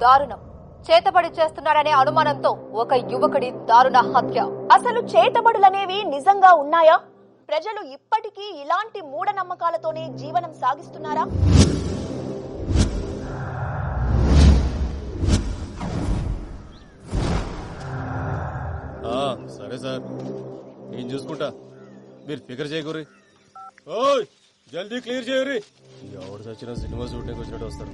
దారుణం. చేతబడి చేస్తున్నాడనే అనుమానంతో ఒక యువకుడి దారుణ హత్య. అసలు చేతబడులనేవి నిజంగా ఉన్నాయా? ప్రజలు ఇప్పటికీ ఇలాంటి మూఢనమ్మకాలతోనే జీవనం సాగిస్తున్నారా? సరే సార్, నేను చూసుకుంటా, మీరు ఫికర్ చేయకూరి. ఓయ్ జల్దీ క్లియర్ చేయరి. ఎవరు చచ్చిన సినిమా షూటింగ్ వచ్చినట్టు వస్తారు.